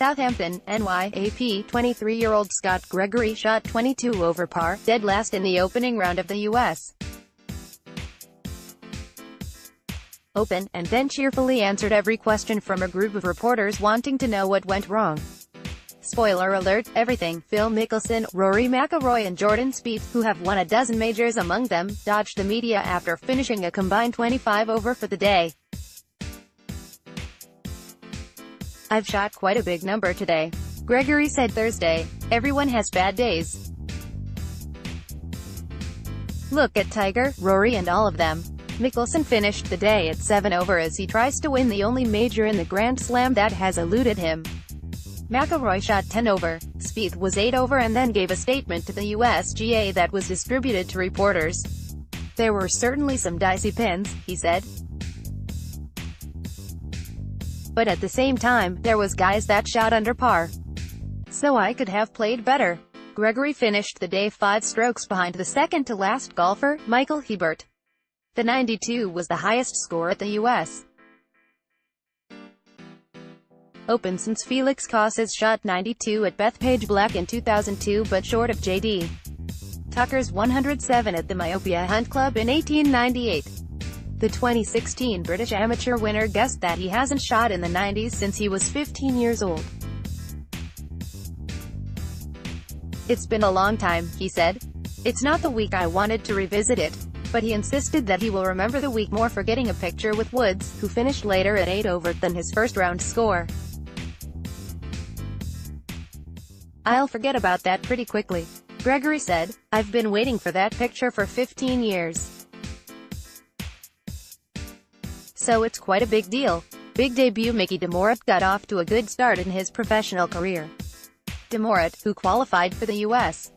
Southampton, NYAP 23-year-old Scott Gregory shot 22 over par, dead last in the opening round of the U.S. Open, and then cheerfully answered every question from a group of reporters wanting to know what went wrong. Spoiler alert, everything. Phil Mickelson, Rory McIlroy and Jordan Spieth, who have won a dozen majors among them, dodged the media after finishing a combined 25 over for the day. "I've shot quite a big number today," Gregory said Thursday. "Everyone has bad days. Look at Tiger, Rory and all of them." Mickelson finished the day at 7 over as he tries to win the only major in the Grand Slam that has eluded him. McIlroy shot 10 over. Spieth was 8 over and then gave a statement to the USGA that was distributed to reporters. "There were certainly some dicey pins," he said. "But at the same time, there was guys that shot under par. So I could have played better." Gregory finished the day 5 strokes behind the second-to-last golfer, Michael Hebert. The 92 was the highest score at the U.S. Open since Felix Causes shot 92 at Bethpage Black in 2002 but short of J.D. Tucker's 107 at the Myopia Hunt Club in 1898. The 2016 British amateur winner guessed that he hasn't shot in the 90s since he was 15 years old. "It's been a long time," he said. "It's not the week I wanted to revisit it." But he insisted that he will remember the week more for getting a picture with Woods, who finished later at 8 over than his first-round score. "I'll forget about that pretty quickly," Gregory said. "I've been waiting for that picture for 15 years. So it's quite a big deal." Big debut Mickey de Morat got off to a good start in his professional career. De Morat, who qualified for the U.S.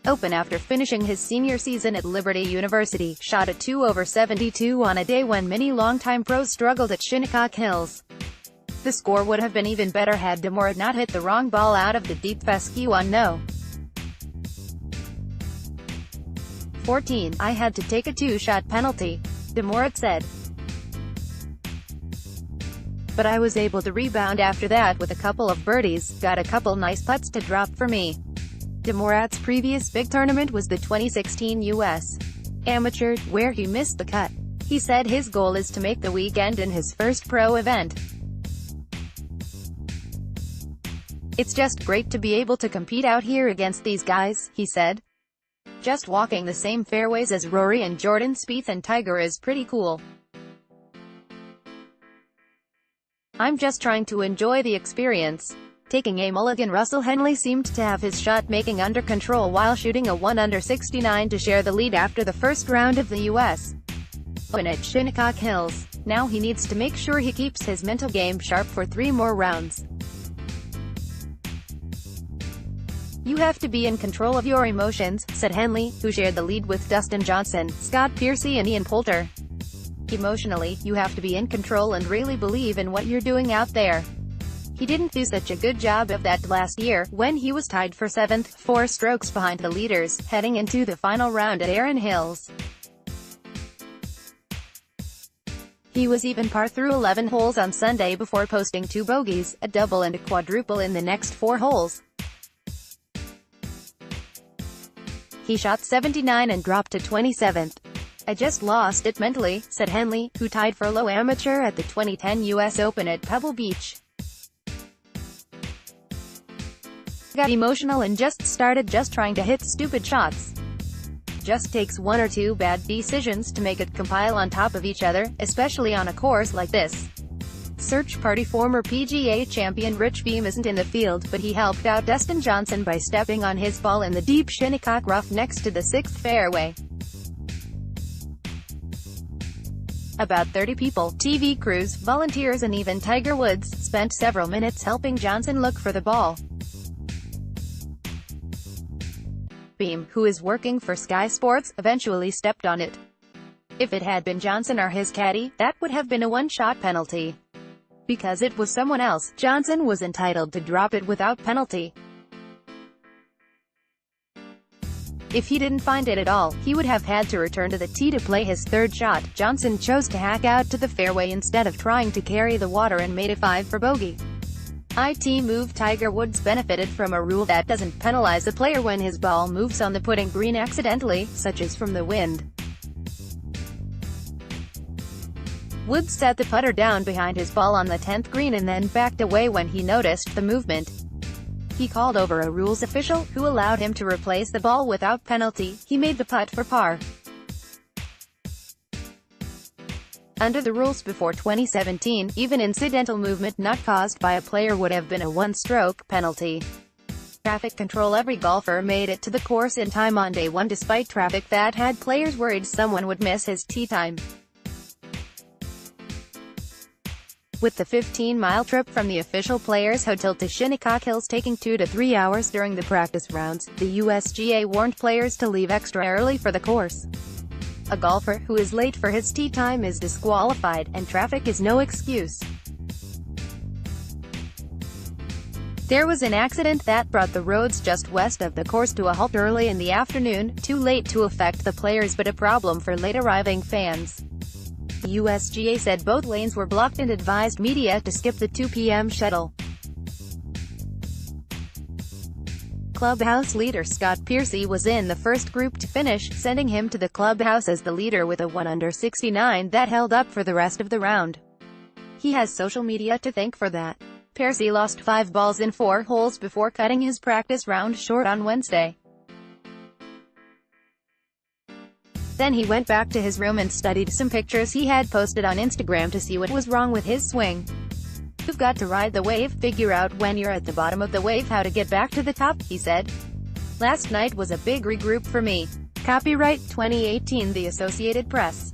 Open after finishing his senior season at Liberty University, shot a 2 over 72 on a day when many longtime pros struggled at Shinnecock Hills. The score would have been even better had de Morat not hit the wrong ball out of the deep fescue on no. 14. "I had to take a 2-shot penalty," de Morat said. "But I was able to rebound after that with a couple of birdies, got a couple nice putts to drop for me." De Morat's previous big tournament was the 2016 U.S. Amateur, where he missed the cut. He said his goal is to make the weekend in his first pro event. "It's just great to be able to compete out here against these guys," he said. "Just walking the same fairways as Rory and Jordan Spieth and Tiger is pretty cool. I'm just trying to enjoy the experience." Taking a mulligan, Russell Henley seemed to have his shot-making under control while shooting a 1 under 69 to share the lead after the first round of the U.S. Open at Shinnecock Hills. Now he needs to make sure he keeps his mental game sharp for 3 more rounds. "You have to be in control of your emotions," said Henley, who shared the lead with Dustin Johnson, Scott Piercy and Ian Poulter. "Emotionally, you have to be in control and really believe in what you're doing out there. He didn't do such a good job of that last year, when he was tied for 7th, 4 strokes behind the leaders, heading into the final round at Erin Hills. He was even par through 11 holes on Sunday before posting 2 bogeys, a double and a quadruple in the next 4 holes. He shot 79 and dropped to 27th. "I just lost it mentally," said Henley, who tied for low amateur at the 2010 U.S. Open at Pebble Beach. "Got emotional and just started trying to hit stupid shots. Just takes 1 or 2 bad decisions to make it compile on top of each other, especially on a course like this." Search party former PGA champion Rich Beem isn't in the field, but he helped out Dustin Johnson by stepping on his ball in the deep Shinnecock rough next to the 6th fairway. About 30 people, TV crews, volunteers and even Tiger Woods, spent several minutes helping Johnson look for the ball. Beem, who is working for Sky Sports, eventually stepped on it. If it had been Johnson or his caddy, that would have been a 1-shot penalty. Because it was someone else, Johnson was entitled to drop it without penalty. If he didn't find it at all, he would have had to return to the tee to play his third shot. Johnson chose to hack out to the fairway instead of trying to carry the water and made a 5 for bogey. IT move. Tiger Woods benefited from a rule that doesn't penalize a player when his ball moves on the putting green accidentally, such as from the wind. Woods set the putter down behind his ball on the 10th green and then backed away when he noticed the movement. He called over a rules official, who allowed him to replace the ball without penalty. He made the putt for par. Under the rules before 2017, even incidental movement not caused by a player would have been a one-stroke penalty. Traffic control. Every golfer made it to the course in time on day one despite traffic that had players worried someone would miss his tee time. With the 15-mile trip from the official players' hotel to Shinnecock Hills taking 2 to 3 hours during the practice rounds, the USGA warned players to leave extra early for the course. A golfer who is late for his tee time is disqualified, and traffic is no excuse. There was an accident that brought the roads just west of the course to a halt early in the afternoon, too late to affect the players but a problem for late-arriving fans. The USGA said both lanes were blocked and advised media to skip the 2 p.m. shuttle. Clubhouse leader Scott Gregory was in the first group to finish, sending him to the clubhouse as the leader with a 1 under 69 that held up for the rest of the round. He has social media to thank for that. Gregory lost 5 balls in 4 holes before cutting his practice round short on Wednesday. Then he went back to his room and studied some pictures he had posted on Instagram to see what was wrong with his swing. "You've got to ride the wave, figure out when you're at the bottom of the wave how to get back to the top," he said. "Last night was a big regroup for me." Copyright 2018 The Associated Press.